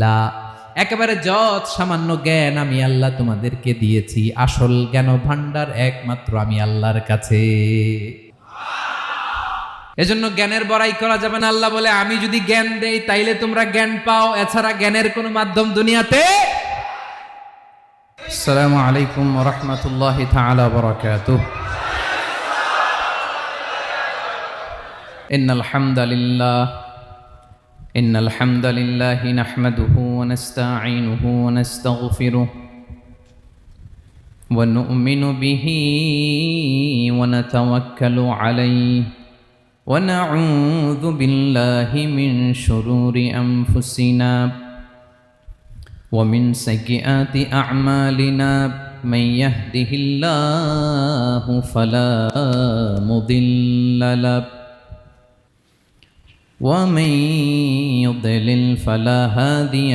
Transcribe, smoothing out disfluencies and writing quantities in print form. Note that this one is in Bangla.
লা, একেবারে যত সামান্য জ্ঞান আমি আল্লাহ তোমাদেরকে দিয়েছি, আসল জ্ঞান ভান্ডার একমাত্র আমি আল্লাহর কাছে। এজন্য জ্ঞানের বড়াই করা যাবে না। আল্লাহ বলে আমি যদি জ্ঞান দেই তাইলে তোমরা জ্ঞান পাও, এছাড়া জ্ঞানের কোনো মাধ্যম দুনিয়াতে। আসসালামু আলাইকুম ওয়া রাহমাতুল্লাহি তাআলা ওয়া বারাকাতুহু। ইন্নাল হামদালিল্লাহি নাহমাদুহু ওয়া নাস্তাঈনুহু ওয়া নাস্তাগফিরুহু ওয়া নু'মিনু বিহি ওয়া নাতাওয়াক্কালু আলাইহি ওয়া নাউযু বিল্লাহি মিন শুরুরি আনফুসিনা ওয়া মিন সাইয়্যিআতি আ'মালিনা মান ইয়াহদিহিল্লাহু ফালা মুদিল্লা লাহু ومن يضلل فلا هادي